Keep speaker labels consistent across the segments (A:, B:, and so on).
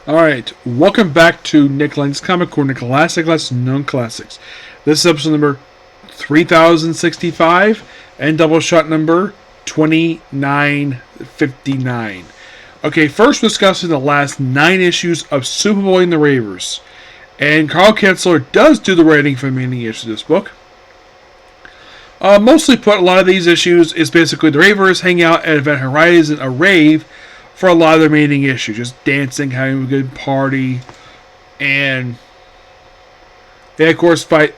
A: Alright, welcome back to Nick Lang's Comic Corner Classic Less Known Classics. This is episode number 3065 and double shot number 2959. Okay, first discussing the last 9 issues of Superboy and the Ravers. And Carl Kienzler does do the writing for the remaining issues of this book. Mostly put, a lot of these issues is basically the Ravers hang out at Event Horizon, a rave, for a lot of the remaining issues. Just dancing, having a good party. And they, of course, fight.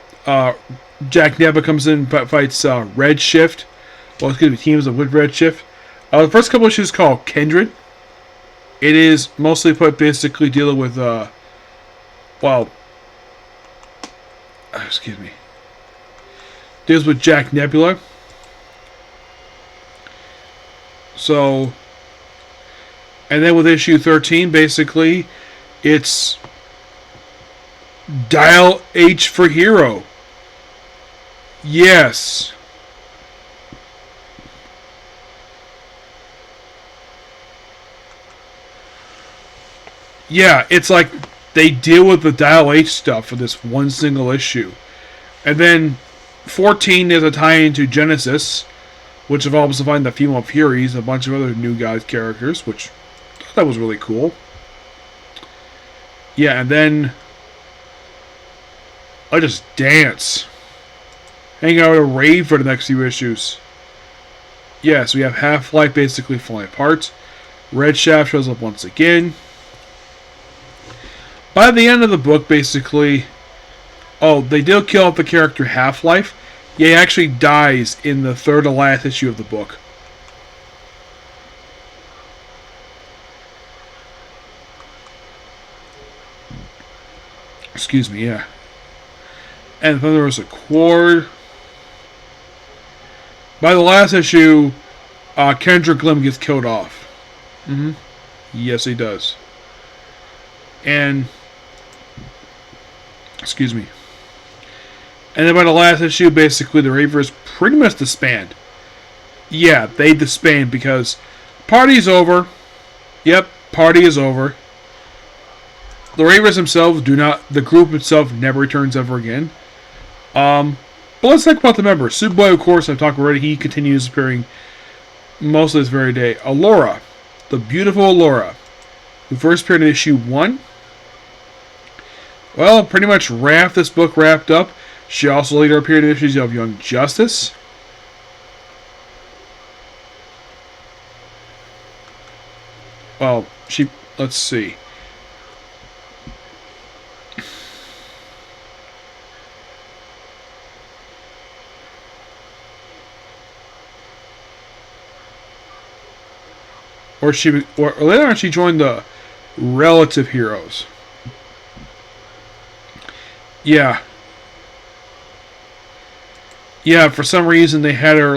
A: Jack Neva comes in and fights Redshift. Well, it's going to be teams of with Redshift. The first couple issues called Kindred. It is mostly put basically dealing with, excuse me. Deals with Jack Nebula. So, and then with issue 13, basically, it's Dial H for Hero. Yes. Yeah, it's like they deal with the Dial H stuff for this one single issue. And then 14 is a tie-in to Genesis, which involves to find the Female Furies, a bunch of other new guys characters, which I thought that was really cool. Yeah, and then I just dance. Hang out at a rave for the next few issues. Yes, we have Half-Life basically falling apart. Red Shaft shows up once again. By the end of the book, basically, they did kill off the character Half-Life. Yeah, he actually dies in the third to last issue of the book. Excuse me, yeah. And then there was a Quard. By the last issue, Kendrick Lim gets killed off. Yes, he does. And excuse me. And then by the last issue, basically the Ravers pretty much disband. Yeah, they disband because party's over. Yep, party is over. The Ravers themselves the group itself never returns ever again. But let's talk about the members. Superboy, of course, I've talked already. He continues appearing most of this very day. Allura, the beautiful Allura, who first appeared in issue 1. Well, pretty much this book wrapped up. She also later appeared in issues of Young Justice. Well, let's see. Or later on she joined the Relative Heroes. Yeah. Yeah, for some reason they had her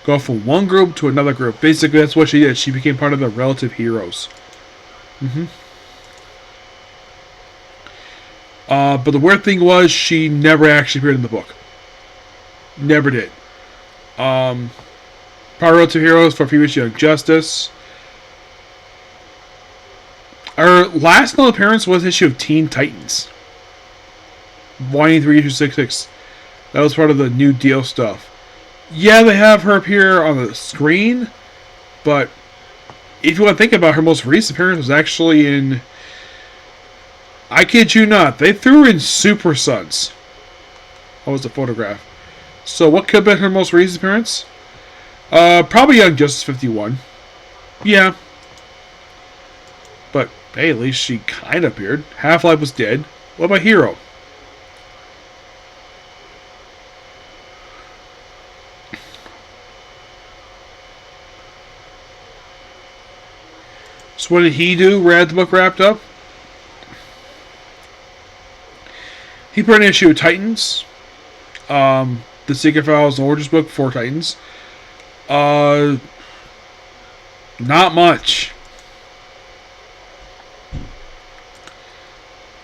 A: go from one group to another group. Basically, that's what she did. She became part of the Relative Heroes. But the weird thing was she never actually appeared in the book. Never did. Part of Relative Heroes for a few issues Young Justice. Our last known appearance was issue of Teen Titans. Volume 3, issue 66. That was part of the New Deal stuff. Yeah, they have her appear on the screen, but if you want to think about it, her most recent appearance was actually in... I kid you not, they threw in Super Sons. That was the photograph. So what could have been her most recent appearance? Probably Young Justice 51. Yeah. But, hey, at least she kind of appeared. Half-Life was dead. What about Hero? So what did he do right at the book wrapped up? He put an issue of Titans. The Secret Files and Origins book for Titans. Not much.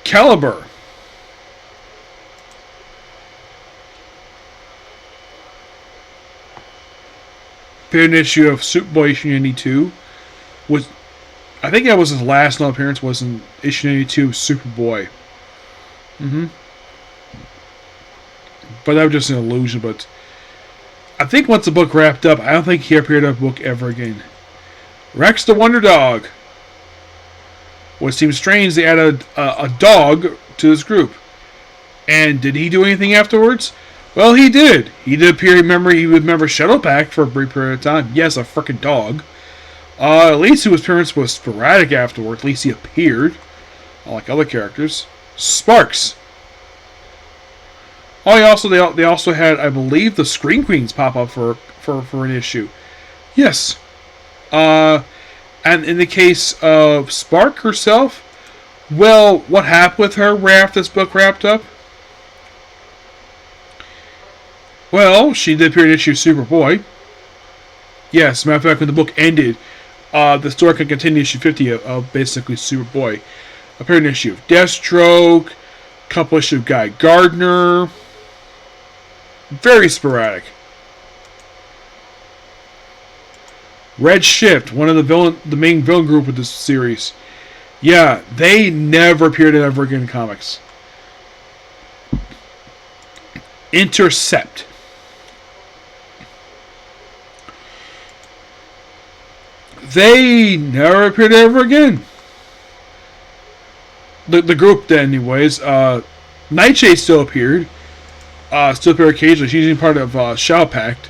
A: Caliber. Appeared an issue of Superboy issue 92. I think that was his last no appearance. Was in issue 92, Superboy. But that was just an illusion. But I think once the book wrapped up, I don't think he appeared in a book ever again. Rex the Wonder Dog. What seems strange, they added a dog to this group. And did he do anything afterwards? Well, he did. He did appear. He would remember Shadowpact for a brief period of time. Yes, a freaking dog. At least his appearance was sporadic afterward. At least he appeared, unlike other characters. Sparks. Oh, they also had, I believe, the Scream Queens pop up for an issue. Yes. And in the case of Spark herself, well, what happened with her after this book wrapped up? Well, she did appear in issue Superboy. Yes, as a matter of fact, when the book ended, the story could continue issue 50 of basically Superboy. Appeared in issue of Deathstroke, couple issue of Guy Gardner. Very sporadic. Red Shift, one of the main villain group of this series. Yeah, they never appeared in ever again in comics. Intercept. They never appeared ever again. The group, then, anyways. Nightshade still appeared. Still appeared occasionally. She's part of Shadowpact.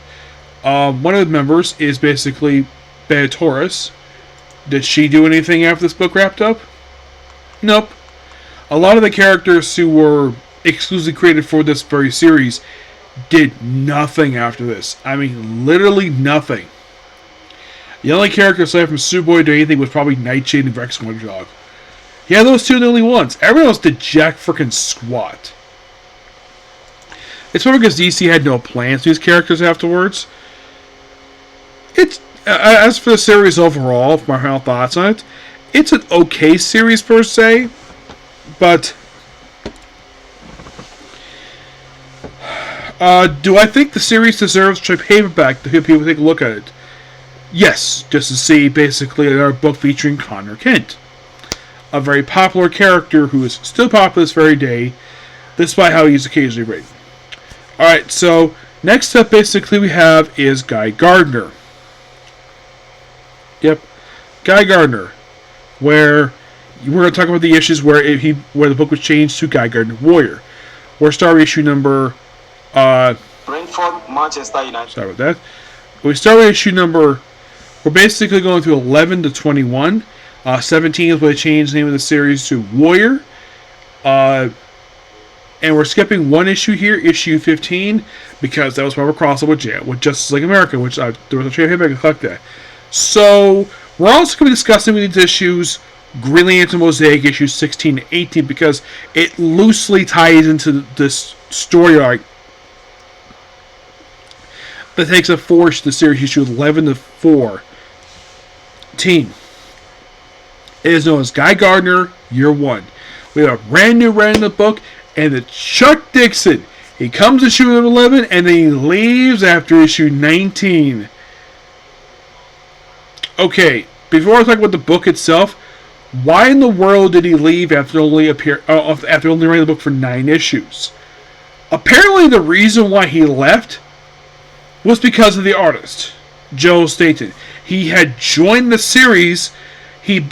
A: One of the members is basically Beatrice. Did she do anything after this book wrapped up? Nope. A lot of the characters who were exclusively created for this very series did nothing after this. I mean, literally nothing. The only character aside from Superboy did anything was probably Nightshade and Rex Wonder Dog. Yeah, those two are the only ones. Everyone else did jack frickin' squat. It's probably because DC had no plans for these characters afterwards. It's as for the series overall, for my final thoughts on it, it's an okay series per se, but do I think the series deserves trade paperback to have people take a look at it? Yes, just to see basically another book featuring Connor Kent, a very popular character who is still popular this very day, despite how he's occasionally written. Alright, so next up basically we have is Guy Gardner. Yep, Guy Gardner, where we're going to talk about the issues where the book was changed to Guy Gardner Warrior. We're starting issue number
B: Brentford, Manchester United.
A: Sorry about that. We start with issue number. We're basically going through 11 to 21. 17 is where they changed the name of the series to Warrior. And we're skipping one issue here, issue 15, because that was part of a crossover with Justice League America, which there was a trade paperback to collect that. So we're also going to be discussing these issues, Green Lantern Mosaic issues 16 to 18, because it loosely ties into this story arc that takes a force to the series issue 11 to 14. It is known as Guy Gardner Year 1. We have a brand new run in the book, and it's Chuck Dixon. He comes to issue 11, and then he leaves after issue 19. Okay, before I talk about the book itself, why in the world did he leave after only writing the book for 9 issues? Apparently, the reason why he left was because of the artist, Joe Staton. He had joined the series. He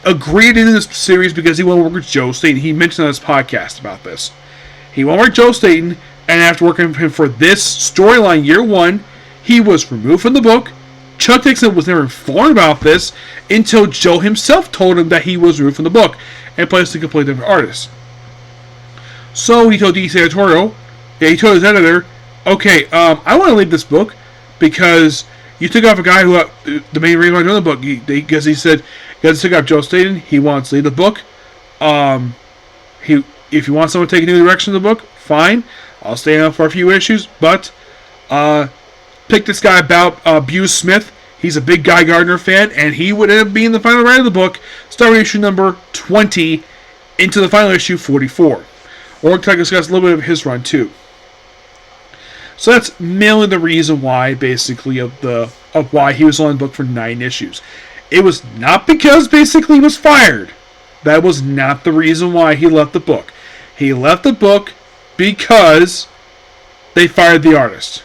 A: agreed in this series because he wanted to work with Joe Staton. He mentioned on his podcast about this. He wanted to work with Joe Staton, and after working with him for this storyline, Year 1, he was removed from the book. Chuck Dixon was never informed about this until Joe himself told him that he was removed from the book and placed a completely different artist. So he told DC Editorial, he told his editor, okay, I want to leave this book because you took off a guy who, the main reason why I joined the book, because he said, you took off Joe Staton, he wants to leave the book. If you want someone to take a new direction of the book, fine, I'll stay on for a few issues, but pick this guy about Buse Smith. He's a big Guy Gardner fan, and he would end up being the final writer of the book, starting issue number 20 into the final issue 44. We're going to discuss a little bit of his run too. So that's mainly the reason why, basically, of why he was on the book for 9 issues. It was not because basically he was fired. That was not the reason why he left the book. He left the book because they fired the artist.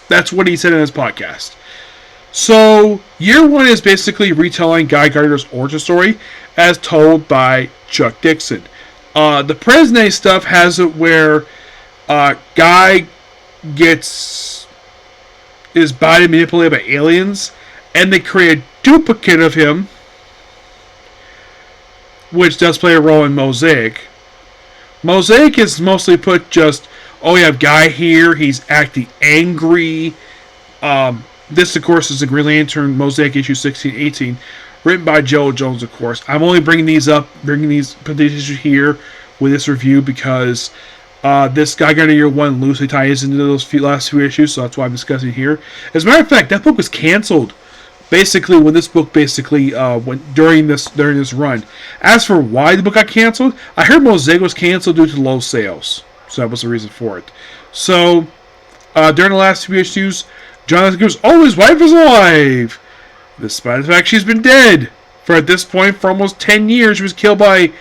A: That's what he said in his podcast. So, year one is basically retelling Guy Gardner's origin story as told by Chuck Dixon. The present day stuff has it where Guy gets his body manipulated by aliens, and they create a duplicate of him, which does play a role in Mosaic. Mosaic is mostly put just, oh, you have Guy here, he's acting angry. This, of course, is the Green Lantern Mosaic issue 1618, written by Joe Jones, of course. I'm only putting these issues here with this review because this Guy Gardner Year 1 loosely ties into those last few issues, so that's why I'm discussing it here. As a matter of fact, that book was canceled basically when this book basically went during this run. As for why the book got canceled, I heard Mosaic was canceled due to low sales, so that was the reason for it. So during the last few issues, Jonathan goes, "Oh, his wife is alive!" Despite the fact she's been dead for at this point for almost 10 years. She was killed by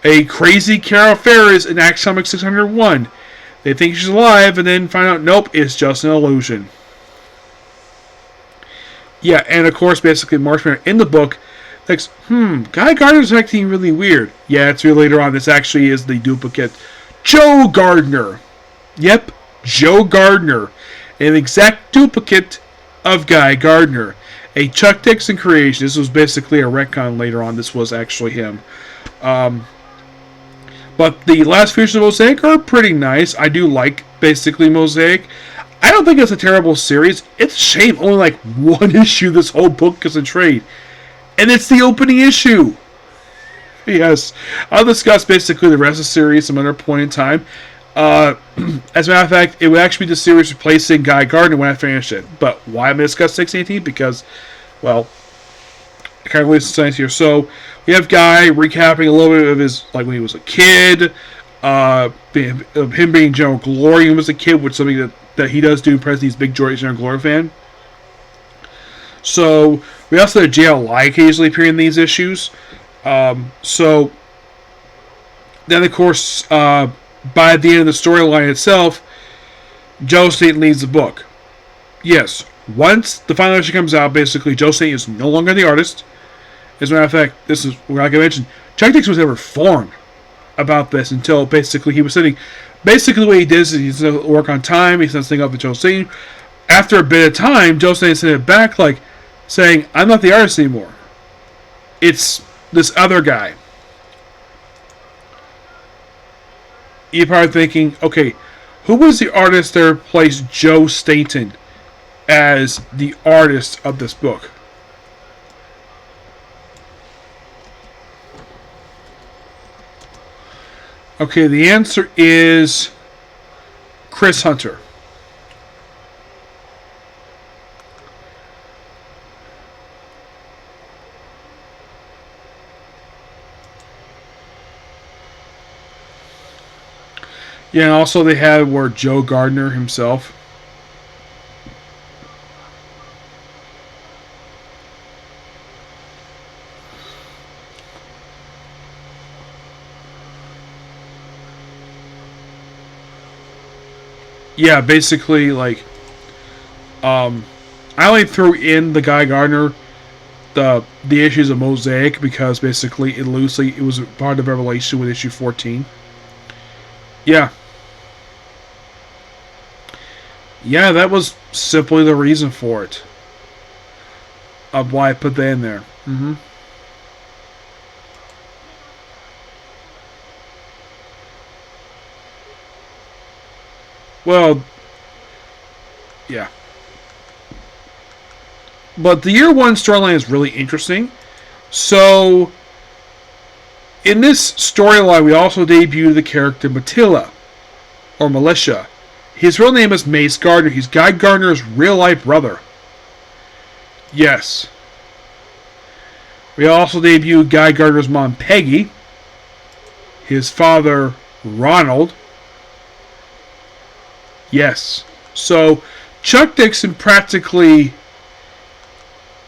A: a crazy Carol Ferris in Action Comics 601. They think she's alive and then find out, nope, it's just an illusion. Yeah, and of course, basically, Marshman in the book thinks, Guy Gardner's acting really weird. Yeah, it's real later on. This actually is the duplicate Joe Gardner. Yep, Joe Gardner. An exact duplicate of Guy Gardner. A Chuck Dixon creation. This was basically a retcon later on. This was actually him. But the last few issues of Mosaic are pretty nice. I do like, basically, Mosaic. I don't think it's a terrible series. It's a shame only like one issue this whole book is in trade. And it's the opening issue. Yes. I'll discuss basically the rest of the series some other point in time. As a matter of fact, it would actually be the series replacing Guy Gardner when I finish it. But why am I discussing 618? Because, well, I kind of waste the science here. So, we have Guy recapping a little bit of his, like when he was a kid, of him being General Glory when he was a kid, which is something that he does do in present. He's a big General Glory fan. So, we also have JLI occasionally appearing in these issues. So, then of course, by the end of the storyline itself, Joe Staton leads the book. Yes, once the final issue comes out, basically, Joe Staton is no longer the artist. As a matter of fact, this is, like I mentioned, Chuck Dixon was never informed about this until basically he was sitting. Basically, what he did is he doesn't work on time, he sends things up to Joe Staton. After a bit of time, Joe Staton sent it back, like, saying, I'm not the artist anymore. It's this other guy. You're probably thinking, okay, who was the artist that replaced Joe Staton as the artist of this book? Okay, the answer is Chris Hunter. Yeah, and also they had where Joe Gardner himself. Yeah, basically, like, I only threw in the Guy Gardner, the issues of Mosaic, because basically it was part of Revelation with issue 14. Yeah. Yeah, that was simply the reason for it. Of why I put that in there. Mm-hmm. Well, yeah. But the year one storyline is really interesting. So, in this storyline, we also debut the character Matilla, or Militia. His real name is Mace Gardner. He's Guy Gardner's real-life brother. Yes. We also debut Guy Gardner's mom, Peggy. His father, Ronald. Yes. So, Chuck Dixon practically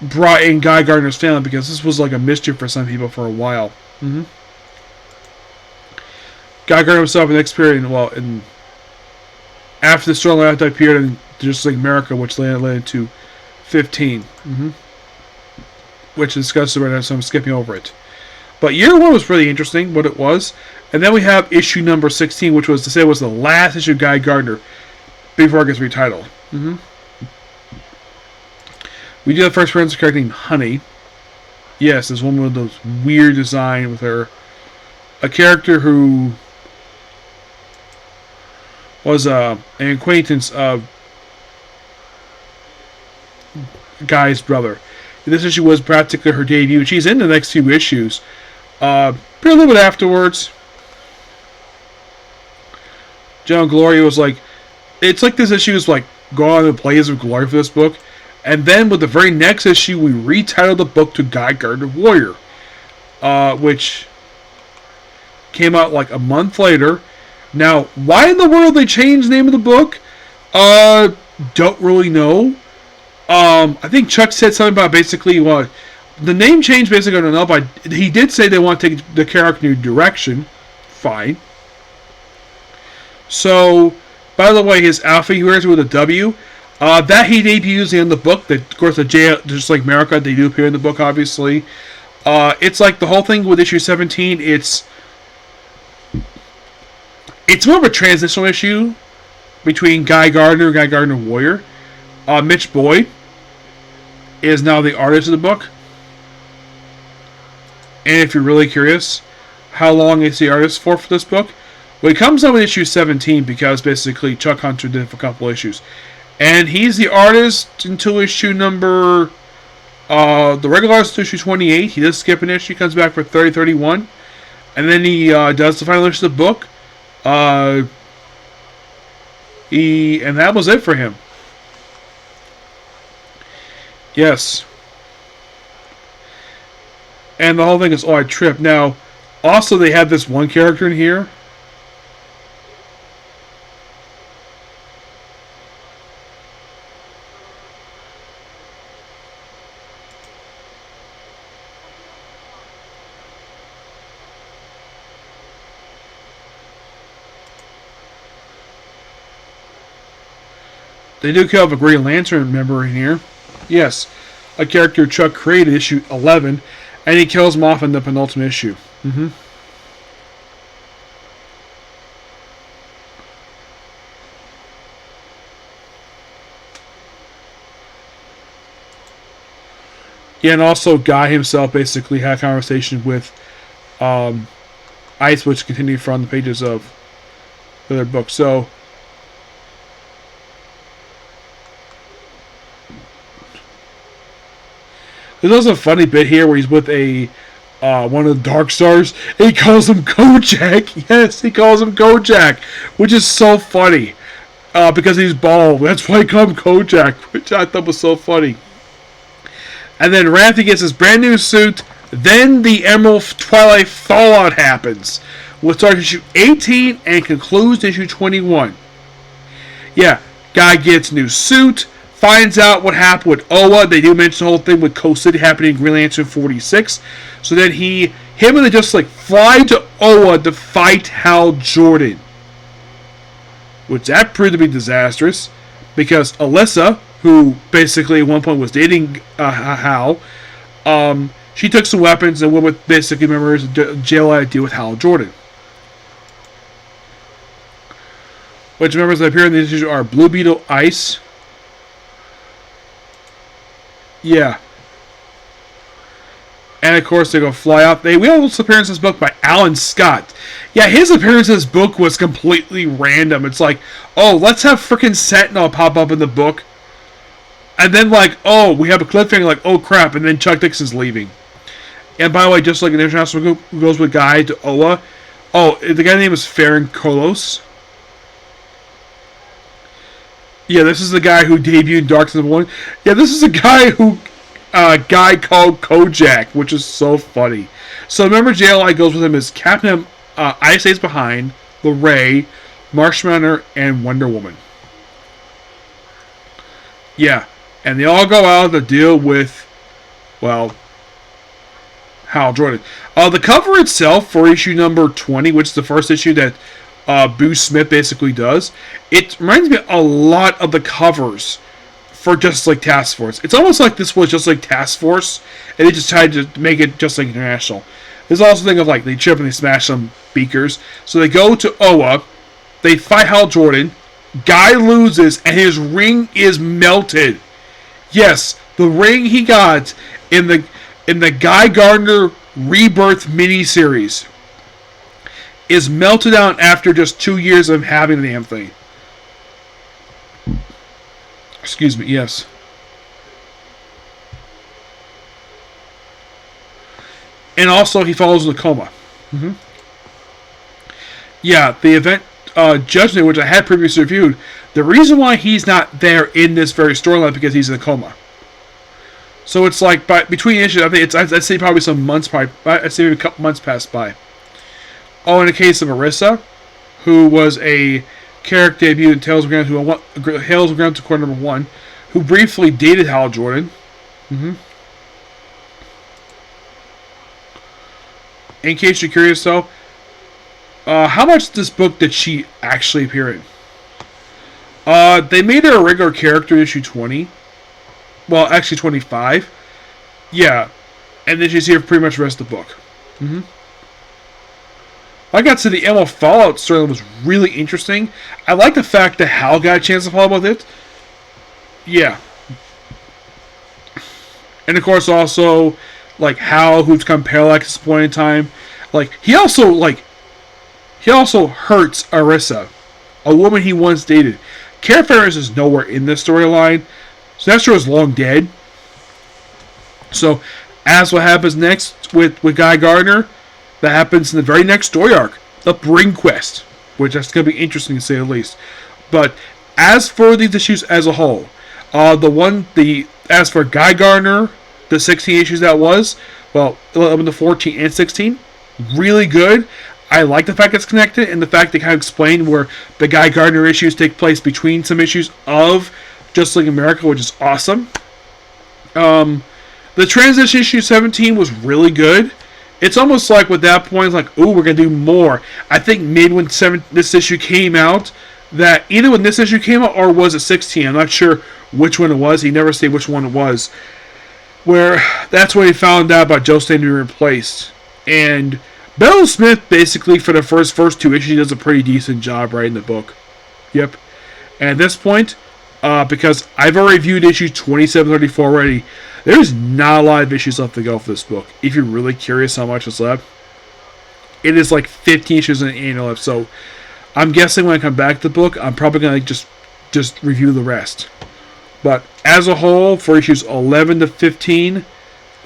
A: brought in Guy Gardner's family, because this was like a mystery for some people for a while. Guy Gardner himself in the next period, after the Strong Life period in Just Like America, which led into 15. Which is discussed right now, so I'm skipping over it. But year 1 was really interesting, what it was. And then we have issue number 16, which was to say was the last issue of Guy Gardner before it gets retitled. We do have first friends character named Honey. Yes, there's one with those weird design with her. A character who was an acquaintance of Guy's brother. This issue was practically her debut. She's in the next few issues. But a little bit afterwards, General Glory was like, it's like this issue is like going on the blaze of glory for this book. And then with the very next issue, we retitled the book to Guy Gardner Warrior, which came out like a month later. Now, why in the world they changed the name of the book? Don't really know. I think Chuck said something about basically the name change basically I don't know, but he did say they want to take the character in a new direction. Fine. So, by the way, his Alpha he wears with a W. That he debuts in the book. That, of course, Just Like America, they do appear in the book, obviously. It's like the whole thing with issue 17. It's more of a transitional issue between Guy Gardner and Guy Gardner Warrior. Mitch Boyd is now the artist of the book. And if you're really curious, how long is the artist for this book? Well, he comes out with issue 17 because basically Chuck Hunter did it for a couple issues. And he's the artist until issue number... the regular artist until issue 28. He does skip an issue, comes back for 30, 31. And then he does the final issue of the book. And that was it for him. Yes. And the whole thing is, I tripped. Now, also they have this one character in here. They do kill a Green Lantern member in here. Yes, a character Chuck created, issue 11, and he kills him off in the penultimate issue. Yeah, and also Guy himself basically had a conversation with Ice, which continued from the pages of the other book. So, there's a funny bit here where he's with one of the Dark Stars. He calls him Kojak. Yes, he calls him Kojak, which is so funny because he's bald. That's why he called him Kojak, which I thought was so funny. And then Rafty gets his brand new suit. Then the Emerald Twilight Fallout happens, which starts issue 18 and concludes issue 21. Yeah, Guy gets new suit. Finds out what happened with Oa. They do mention the whole thing with Coast City happening in Green Lantern 46. So then him and they just like fly to Oa to fight Hal Jordan. Which that proved to be disastrous. Because Alyssa, who basically at one point was dating Hal, she took some weapons and went with basically members of jail to deal with Hal Jordan. Which members that appear in the issue are Blue Beetle, Ice. Yeah. And of course they go fly out. We also appearance in this book by Alan Scott. Yeah, his appearance in this book was completely random. It's like, oh, let's have frickin' Sentinel pop up in the book. And then like, oh, we have a cliffhanger like, oh crap, and then Chuck Dixon's leaving. And by the way, just like an international group who goes with Guy to Oa. Oh, the guy's name is Farron Kolos. Yeah, this is the guy who debuted in Dark Side of the Moon. Yeah, this is a guy who Guy called Kojak, which is so funny. So remember, JLI goes with him as Captain Ice Stays Behind, LeRae, Marshmallow, and Wonder Woman. Yeah, and they all go out to deal with well, Hal Jordan. The cover itself for issue number 20, which is the first issue that Boo Smith basically does, it reminds me a lot of the covers for Justice League Task Force. It's almost like this was just like Task Force, and they just tried to make it just like International. There's also a thing of like they trip and they smash some beakers. So they go to Oa, they fight Hal Jordan, Guy loses, and his ring is melted. Yes, the ring he got in the Guy Gardner Rebirth miniseries is melted down after just 2 years of having the damn thing. Excuse me, yes. And also, he falls in a coma. Yeah, the event Judgment, which I had previously reviewed, the reason why he's not there in this very storyline is because he's in a coma. So it's like between issues, I think I'd say probably some months, I'd say maybe a couple months passed by. Oh, in the case of Arisa, who was a character debut in Tales of Ground to Quarter number 1, who briefly dated Hal Jordan. In case you're curious, though, how much of this book did she actually appear in? They made her a regular character in issue 20. Well, actually 25. Yeah. And then she's here for pretty much the rest of the book. I got to the Emma Fallout story was really interesting. I like the fact that Hal got a chance to follow up with it. Yeah. And of course also, like, Hal, who's become paralyzed at this point in time. Like, he also hurts Arisa, a woman he once dated. Kara Ferris is nowhere in this storyline. Sinestro is long dead. So, as what happens next with Guy Gardner, that happens in the very next story arc, the Bring Quest, which that's going to be interesting to say the least. But as for these issues as a whole, as for Guy Gardner, the 16 issues that was, well, 11 to 14 and 16, really good. I like the fact it's connected and the fact they kind of explain where the Guy Gardner issues take place between some issues of Justice League America, which is awesome. The transition issue 17 was really good. It's almost like with that point, it's like, ooh, we're going to do more. I think maybe when this issue came out, that either when this issue came out or was it 16, I'm not sure which one it was. He never said which one it was. Where that's when he found out about Joe Staton being replaced. And Bellows Smith, basically, for the first two issues, does a pretty decent job writing the book. Yep. And at this point, because I've already reviewed issue 2734 already, there's not a lot of issues left to go for this book. If you're really curious how much is left, it is like 15 issues in the annual left. So I'm guessing when I come back to the book, I'm probably going to just review the rest. But as a whole, for issues 11 to 15,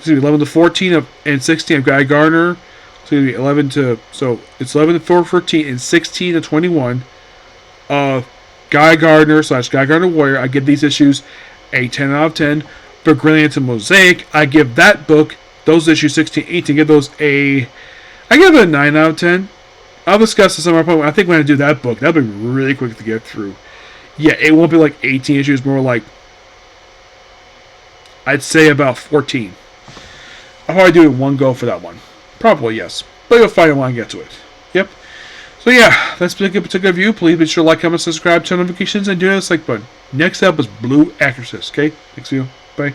A: 11 to 14 and 16 of Guy Gardner, it's going to be 11 to 14 and 16 to 21 of Guy Gardner / Guy Gardner Warrior. I give these issues a 10 out of 10. For Brilliant and Mosaic, I give that book, those issues 16, 18, I give it a 9 out of 10. I'll discuss this on my point. I think when I do that book, that'll be really quick to get through. Yeah, it won't be like 18 issues, more like, I'd say about 14. I'll probably do it in one go for that one. Probably, yes. But you'll find it when I get to it. Yep. So yeah, that's been a particular review. Please be sure to like, comment, subscribe, turn notifications, and do this like button. Next up is Blue Exorcist. Okay? Thanks for you. Bye.